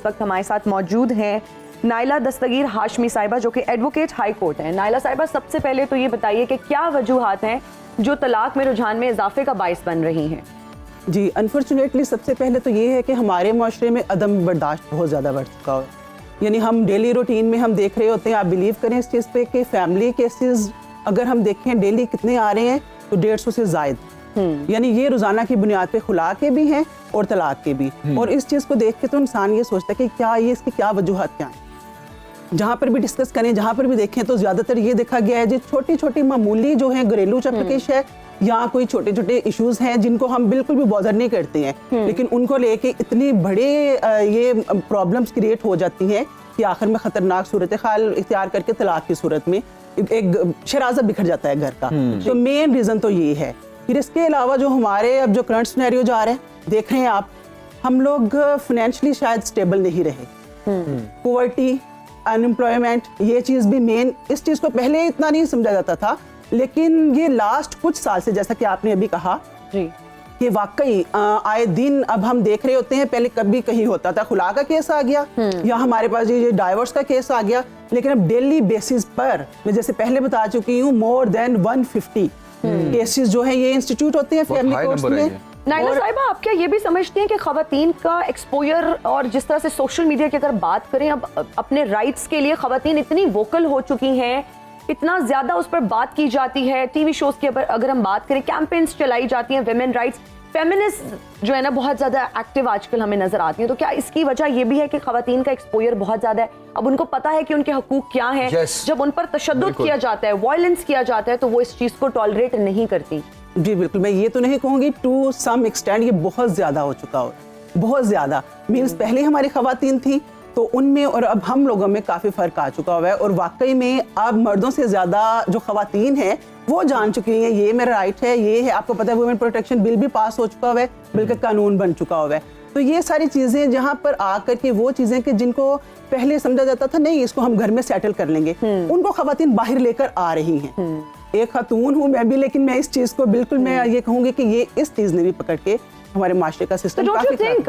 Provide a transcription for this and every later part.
इस वक्त हमारे साथ मौजूद हैं नाइला दस्तगीर हाशमी साहिबा, जो कि एडवोकेट हाई कोर्ट हैं। नाइला साहिबा, सबसे पहले तो ये बताइए कि क्या वजूहात हैं जो तलाक में रुझान में इजाफे का बाइस बन रही हैं? जी, अनफॉर्चुनेटली सबसे पहले तो ये है कि हमारे माशरे में अदम बर्दाश्त बहुत ज़्यादा बढ़ चुका है। यानी हम डेली रूटीन में हम देख रहे होते हैं, आप बिलीव करें इस चीज़ पे कि फैमिली केसेस अगर हम देखें डेली कितने आ रहे हैं तो 150 से ज़ायद। यानी ये रोज़ाना की बुनियाद पे खुला के भी हैं और तलाक के भी। और इस चीज़ को देख के तो इंसान ये सोचता है कि क्या ये इसकी क्या वजूहत क्या हैं। जहाँ पर भी डिस्कस करें, जहाँ पर भी देखें तो ज़्यादातर ये देखा गया है जो छोटी छोटी मामूली जो है घरेलू चपकेश है या कोई छोटे छोटे इश्यूज हैं जिनको हम बिल्कुल भी बॉदर नहीं करते हैं, लेकिन उनको लेके इतनी बड़े ये प्रॉब्लम्स क्रिएट हो जाती हैं कि आखिर में खतरनाक सूरत हाल इख्तियार करके तलाक की सूरत में एक शराज़ा बिखर जाता है घर का। तो मेन रीज़न तो ये है। फिर इसके अलावा जो हमारे अब जो करंट सिनेरियो जा रहे हैं, देख रहे हैं आप, हम लोग फाइनेंशियली शायद स्टेबल नहीं रहे। पॉवर्टी, अनएम्प्लॉयमेंट, ये चीज़ भी मेन। इस चीज़ को पहले इतना नहीं समझा जाता था, लेकिन ये लास्ट कुछ साल से, जैसा कि आपने अभी कहा जी, कि वाकई आए दिन अब हम देख रहे होते हैं। पहले कभी कहीं होता था खुला का केस आ गया या हमारे पास ये डाइवोर्स का केस आ गया, लेकिन अब डेली बेसिस पर, मैं जैसे पहले बता चुकी हूँ, मोर देन 150 केसेस जो है ये इंस्टीट्यूट होते हैं फैमिली कोर्ट्स में। नाइला साहिबा, आप क्या ये भी समझती हैं कि खवातीन का एक्सपोजर और जिस तरह से सोशल मीडिया की अगर बात करें, अब अपने राइट्स के लिए खवातीन इतनी वोकल हो चुकी हैं, इतना ज्यादा उस पर बात की जाती है, टीवी शोज के अगर हम बात करें, कैंपेन्स चलाई जाती हैं, विमेन राइट्स, फेमिनिस्ट जो है ना बहुत ज्यादा एक्टिव आजकल हमें नजर आती है, तो क्या इसकी वजह ये भी है कि खवातीन का एक्सपोजर बहुत ज्यादा है? अब उनको पता है कि उनके हकूक क्या हैं। जब उन पर तशद्दुद किया जाता है, वायलेंस किया जाता है, तो वो इस चीज को टॉलरेट नहीं करती। जी बिल्कुल, मैं ये तो नहीं कहूँगी, टू सम एक्सटेंड ये बहुत ज़्यादा हो चुका हो, बहुत ज़्यादा। मीन्स पहले हमारी खवातीन थी तो उनमें और अब हम लोगों में काफ़ी फ़र्क आ चुका हुआ है। और वाकई में अब मर्दों से ज़्यादा जो खवातीन हैं वो जान चुकी हैं ये मेरा राइट है, ये है। आपको पता है वुमेन प्रोटेक्शन बिल भी पास हो चुका हुआ है, बिल का कानून बन चुका हुआ है। तो ये सारी चीज़ें जहाँ पर आकर के वो चीज़ें कि जिनको पहले समझा जाता था नहीं इसको हम घर में सेटल कर लेंगे, उनको खवातीन बाहर लेकर आ रही हैं। एक खातून हूँ मैं भी, लेकिन मैं इस चीज़ को बिल्कुल मैं ये कहूँगी कि ये इस चीज़ ने भी पकड़ के हमारे माशरे का सिस्टम काफी थिंक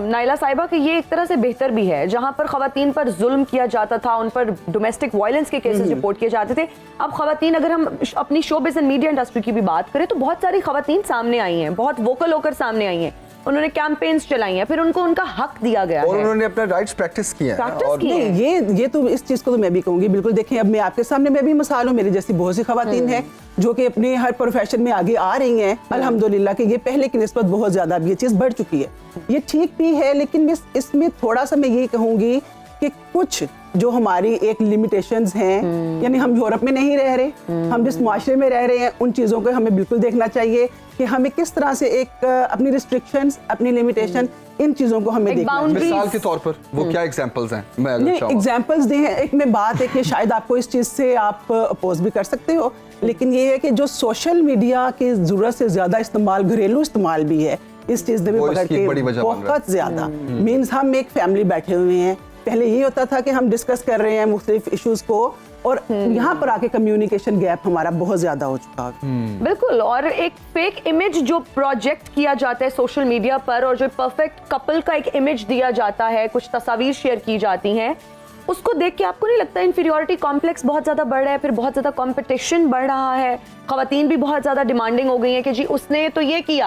नाइला साहिबा कि ये एक तरह से बेहतर भी है, जहां पर खवातीन पर जुल्म किया जाता था, उन पर डोमेस्टिक वायलेंस के केसेस रिपोर्ट किए जाते थे। अब खवातीन, अगर हम अपनी शोबिज़ एंड मीडिया इंडस्ट्री की भी बात करें तो बहुत सारी खवातीन सामने आई हैं, बहुत वोकल होकर सामने आई हैं, उन्होंने कैंपेन्स चलाई हैं, फिर उनको उनका हक दिया गया और है, उन्होंने अपना राइट्स प्रैक्टिस किया है। और ये तो इस चीज़ को तो मैं भी कहूँगी बिल्कुल। देखिए अब मैं आपके सामने मैं भी मिसाल हूँ, मेरी जैसी बहुत सी खवातीन हैं जो कि अपने हर प्रोफेशन में आगे आ रही हैं अल्हम्दुलिल्लाह कि ये पहले की निस्बत बहुत ज़्यादा अब ये चीज़ बढ़ चुकी है। ये ठीक भी है, लेकिन इसमें थोड़ा सा मैं ये कहूँगी कि कुछ जो हमारी एक लिमिटेशंस हैं, यानी हम यूरोप में नहीं रह रहे, हम जिस माशरे में रह रहे हैं उन चीज़ों को हमें बिल्कुल देखना चाहिए कि हमें किस तरह से एक अपनी रिस्ट्रिक्शंस, अपनी लिमिटेशन, इन चीज़ों को हमें देखना चाहिए। मिसाल के तौर पर वो क्या एग्जांपल्स हैं? मैं एग्जांपल्स दें, एक में बात है कि शायद आपको इस चीज़ से आप अपोज भी कर सकते हो, लेकिन ये है कि जो सोशल मीडिया की ज़रूरत से ज़्यादा इस्तेमाल, घरेलू इस्तेमाल भी है, इस चीज़ ने भी पकड़ के बहुत ज़्यादा। मीन्स हम एक फैमिली बैठे हुए हैं, पहले ये होता था कि हम डिस्कस कर रहे हैं मुख्तलिफ इश्यूज को, और यहाँ पर आके कम्युनिकेशन गैप हमारा बहुत ज्यादा हो चुका है। बिल्कुल, और एक फेक इमेज जो प्रोजेक्ट किया जाता है सोशल मीडिया पर, और जो परफेक्ट कपल का एक इमेज दिया जाता है, कुछ तस्वीर शेयर की जाती हैं, उसको देख के आपको नहीं लगता इंफीरियरिटी कॉम्प्लेक्स बहुत ज्यादा बढ़ रहा है, फिर बहुत ज्यादा कंपटीशन बढ़ रहा है, खवातीन भी बहुत ज्यादा डिमांडिंग हो गई है कि जी उसने तो ये किया,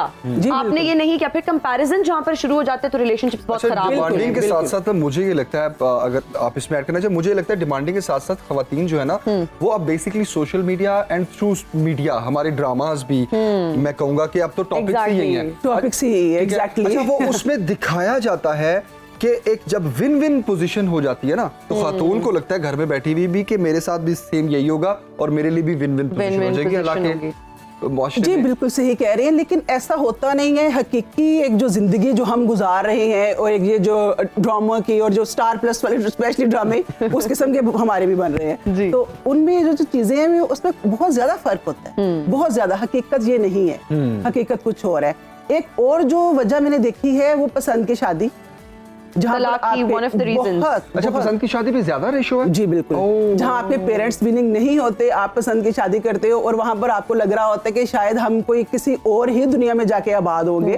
आपने ये नहीं किया, फिर कंपैरिजन जहां पर शुरू हो जाते हैं तो रिलेशनशिप्स बहुत खराब होते हैं। डिमांडिंग के साथ साथ मुझे ये लगता है, अगर आप इसमें ऐड करना चाहें, मुझे लगता है डिमांडिंग के साथ साथ खवातीन जो है ना वो अब basically social media and through media हमारे ड्रामास भी, मैं कहूंगा कि अब तो टॉपिक्स ही यही हैं, टॉपिक्स ही एग्जैक्टली। अच्छा, वो उसमें दिखाया जाता है कि एक जब विन विन पोजीशन हो जाती है ना, तो खातून को लगता है घर में बैठी हुई भी कि मेरे साथ भी सेम यही होगा और मेरे लिए भी विन विन पोजीशन हो जाएगी। हालांकि जी बिल्कुल सही कह रहे हैं, लेकिन ऐसा होता नहीं है। हकीकी एक जो जिंदगी जो हम गुजार रहे हैं और एक ये जो ड्रामा की और जो स्टार प्लस वाले स्पेशली ड्रामे उस किस्म के हमारे भी बन रहे हैं, तो उनमें जो चीजें हैं उसमें बहुत ज्यादा फर्क होता है, बहुत ज्यादा। हकीकत ये नहीं है, हकीकत कुछ और है। एक और जो वजह मैंने देखी है वो पसंद की शादी, अच्छा, पसंद की शादी पे ज्यादा रेशो है। जी बिल्कुल, जहाँ आपके पेरेंट्स विनिंग नहीं होते, आप पसंद की शादी करते हो और वहाँ पर आपको लग रहा होता है कि शायद हम कोई किसी और ही दुनिया में जाके आबाद होंगे,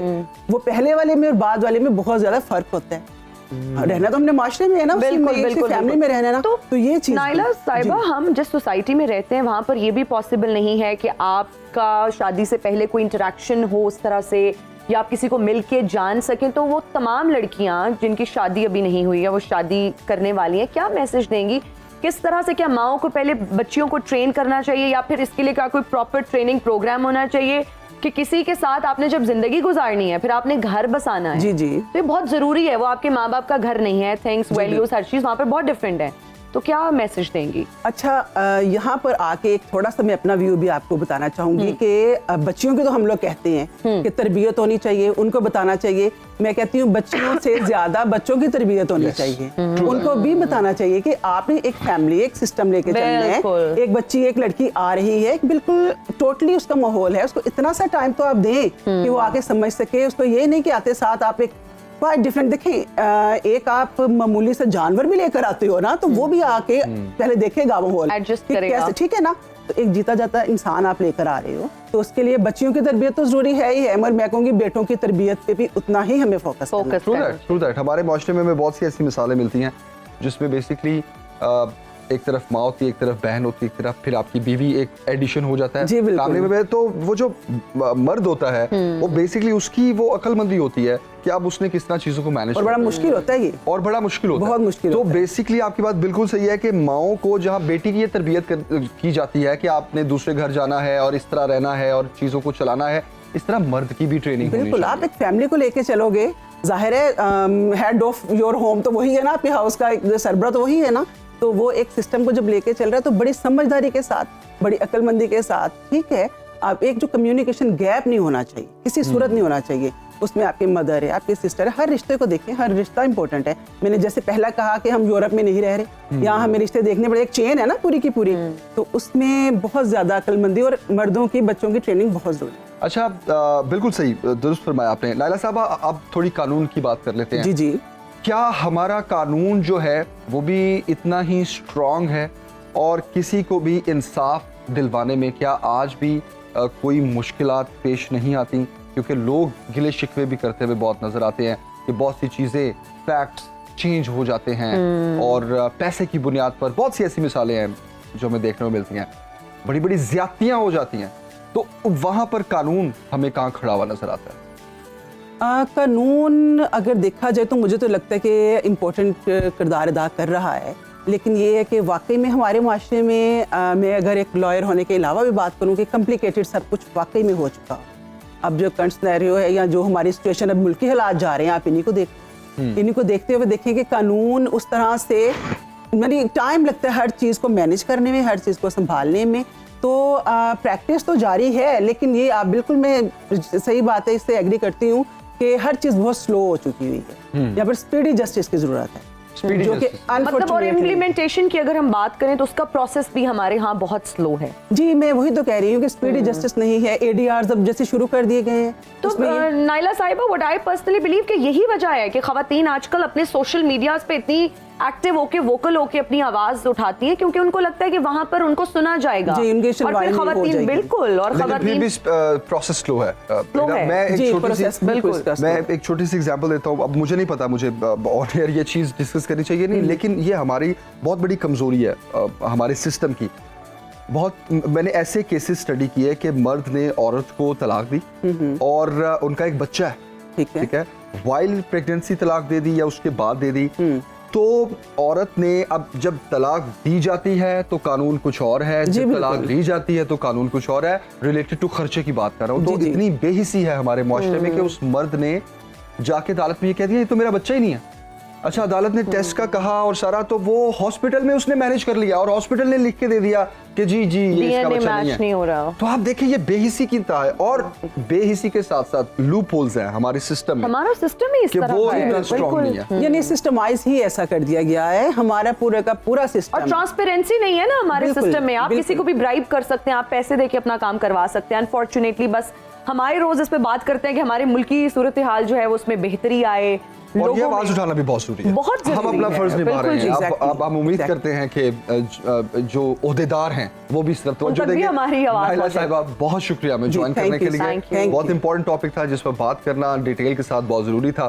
वो पहले वाले में और बाद वाले में बहुत ज्यादा फर्क होता है। रहना तो हमने माशरे में है ना, उसी बिल्कुल, में, बिल्कुल, फैमिली बिल्कुल। में रहना ना, तो ये चीज नाइला साहिबा, हम जिस सोसाइटी में रहते हैं वहाँ पर ये भी पॉसिबल नहीं है कि आपका शादी से पहले कोई इंटरेक्शन हो उस तरह से, या आप किसी को मिल के जान सकें। तो वो तमाम लड़कियां जिनकी शादी अभी नहीं हुई है, वो शादी करने वाली हैं, क्या मैसेज देंगी? किस तरह से, क्या माओ को पहले बच्चियों को ट्रेन करना चाहिए, या फिर इसके लिए क्या कोई प्रॉपर ट्रेनिंग प्रोग्राम होना चाहिए कि किसी के साथ आपने जब जिंदगी गुजारनी है, फिर आपने घर बसाना है, जी जी, तो ये बहुत जरूरी है। वो आपके माँ बाप का घर नहीं है, थिंग्स, वैल्यूज, हर चीज वहाँ पर बहुत डिफरेंट है। तो क्या मैसेज देंगी? अच्छा, यहाँ पर आके एक थोड़ा सा मैं अपना व्यू भी आपको बताना चाहूंगी कि बच्चियों की तो हम लोग कहते हैं कि तरबियत होनी चाहिए, उनको बताना चाहिए। मैं कहती हूँ बच्चियों से ज्यादा बच्चों की तरबियत होनी चाहिए। उनको भी बताना चाहिए कि आपने एक फैमिली, एक सिस्टम लेके चलना है। एक बच्ची, एक लड़की आ रही है, बिल्कुल टोटली उसका माहौल है, उसको इतना सा टाइम तो आप दें कि वो आके समझ सके। उसको ये नहीं कि आते साथ आप एक क्वाइट डिफरेंट देखें, एक आप मामूली से जानवर भी लेकर आते हो ना, तो वो भी आके पहले देखेगा माहौल, एडजस्ट करेगा, कैसे, ठीक है ना। तो एक जीता जाता इंसान आप लेकर आ रहे हो, तो उसके लिए बच्चियों की तरबियत तो जरूरी है ही है, मगर मैं कहूँगी बेटों की तरबियत पे भी उतना ही हमें फोकस करना है। True that. हमारे माशरे में हमें बहुत सी ऐसी मिसालें मिलती हैं जिसमें बेसिकली एक तरफ माँ होती है, एक तरफ बहन होती है, एक तरफ फिर आपकी बीवी, एक एडिशन हो जाता है फैमिली में। तो वो जो मर्द होता है वो बेसिकली उसकी वो अक्लमंदी होती है कि अब उसने किस तरह चीजों को मैनेज, और बड़ा मुश्किल होता है ये, और बड़ा मुश्किल होता है, बहुत मुश्किल तो होता है। बेसिकली आपकी बात बिल्कुल सही है कि माओ को जहाँ बेटी की ये तरबियत की जाती है कि आपने दूसरे घर जाना है और इस तरह रहना है और चीजों को चलाना है, इस तरह मर्द की भी ट्रेनिंग होनी चाहिए। बिल्कुल, आप एक फैमिली को लेके चलोगे, जाहिर है हेड ऑफ योर होम तो वही है ना, आपके हाउस का एक सरबराह तो वही है ना। तो वो एक सिस्टम को जब लेके चल रहा है तो बड़ी समझदारी के साथ, बड़ी अक्लमंदी के साथ, ठीक है। आप एक जो कम्युनिकेशन गैप नहीं होना चाहिए, किसी सूरत नहीं होना चाहिए। उसमें आपकी मदर है, आपकी सिस्टर है, हर रिश्ते को देखें, हर रिश्ता इंपॉर्टेंट है। मैंने जैसे पहला कहा कि हम यूरोप में नहीं रह रहे, यहाँ हमें रिश्ते देखने पड़े, एक चेन है ना पूरी की पूरी, तो उसमें बहुत ज्यादा अक्लमंदी और मर्दों की, बच्चों की ट्रेनिंग बहुत जरूरी है। अच्छा, बिल्कुल सही, दुरुस्त फरमाया आपने। नाइला साहब, अब थोड़ी कानून की बात कर लेते हैं। जी जी। क्या हमारा कानून जो है वो भी इतना ही स्ट्रांग है, और किसी को भी इंसाफ दिलवाने में क्या आज भी कोई मुश्किलात पेश नहीं आती? क्योंकि लोग गिले शिकवे भी करते हुए बहुत नजर आते हैं कि बहुत सी चीजें, फैक्ट्स चेंज हो जाते हैं, और पैसे की बुनियाद पर बहुत सी ऐसी मिसालें हैं जो हमें देखने को मिलती हैं, बड़ी बड़ी ज्यादतियां हो जाती हैं। तो वहां पर कानून हमें कहाँ खड़ा हुआ नजर आता है? कानून अगर देखा जाए तो मुझे तो लगता है कि इम्पोर्टेंट किरदार अदा कर रहा है, लेकिन ये है कि वाकई में हमारे माशरे में मैं अगर एक लॉयर होने के अलावा भी बात करूँ कि कॉम्प्लिकेटेड सब कुछ वाकई में हो चुका। अब जो करंट सिनेरियो है या जो हमारी सिचुएशन, अब मुल्की हालात जा रहे हैं, आप इन्हीं को देखते हुए देखें कि कानून उस तरह से, यानी टाइम लगता है हर चीज़ को मैनेज करने में, हर चीज़ को संभालने में। तो प्रैक्टिस तो जारी है, लेकिन ये आप बिल्कुल, मैं सही बात है, इससे एग्री करती हूँ कि हर चीज़ बहुत स्लो हो चुकी हुई है। यहाँ पर स्पीडी जस्टिस की जरूरत है, जो कि मतलब, और इम्प्लीमेंटेशन की अगर हम बात करें तो उसका प्रोसेस भी हमारे यहाँ बहुत स्लो है। जी, मैं वही तो कह रही हूँ कि स्पीडी जस्टिस नहीं है। एडीआर अब जैसे शुरू कर दिए गए हैं, तो नाइला साहिबा, व्हाट आई पर्सनली बिलीव कि यही वजह है कि खवातीन आजकल अपने सोशल मीडिया पे इतनी एक्टिव होके, वोकल होके अपनी आवाज उठाती है, क्योंकि उनको लगता है कि वहां पर उनको सुना जाएगा। जी, और फिर खवातीन, बिल्कुल, और खवातीन प्रोसेस स्लो है। मैं एक छोटी सी एग्जांपल देता हूँ। अब मुझे नहीं पता, मुझे ऑन एयर ये चीज डिस्कस करनी चाहिए नहीं, लेकिन ये हमारी बहुत बड़ी कमजोरी है हमारे सिस्टम की। मैंने ऐसे केसेस स्टडी किए कि मर्द ने औरत को तलाक दी और उनका एक बच्चा है, ठीक है, वाइल्ड प्रेगनेंसी तलाक दे दी या उसके बाद दे दी। तो औरत ने, अब जब तलाक दी जाती है तो कानून कुछ और है, जब तलाक दी जाती है तो कानून कुछ और है। रिलेटेड टू खर्चे की बात कर रहा हूँ। तो इतनी बेहिसी है हमारे मुआशरे में कि उस मर्द ने जाके अदालत में ये कह दिया ये तो मेरा बच्चा ही नहीं है। अच्छा, अदालत ने टेस्ट का कहा और सारा, तो वो हॉस्पिटल में उसने मैनेज कर लिया और हॉस्पिटल ने लिख के दे दिया कि जी ये इसका बच्चा नहीं हो रहा। तो आप देखिए ये बेहिसी की है, और बेहिसी के साथ साथ लूप होल्स हैं हमारे सिस्टम में। हमारा सिस्टम ही इस तरह वो का है, स्ट्रांग नहीं है, यानी सिस्टमाइज ही ऐसा कर दिया गया है हमारा पूरे का पूरा सिस्टम। और ट्रांसपेरेंसी नहीं है ना हमारे सिस्टम में। आप किसी को भी ब्राइब कर सकते हैं, आप पैसे देके अपना काम करवा सकते हैं। अनफॉर्चुनेटली बस हमारे रोज इस पे बात करते हैं कि हमारे मुल्क की सूरत हाल जो है वो उसमें बेहतरी आए, और ये आवाज उठाना भी बहुत जरूरी है। बहुत हम अपना फर्ज निभा रहे हैं। अब हम उम्मीद exactly. करते हैं कि जो ओहदेदार हैं वो भी इस तरफ तवज्जो देंगे। नाइला साहिबा, बहुत शुक्रिया हमें ज्वाइन करने के लिए। बहुत इंपॉर्टेंट टॉपिक था जिस पर बात करना डिटेल के साथ बहुत जरूरी था।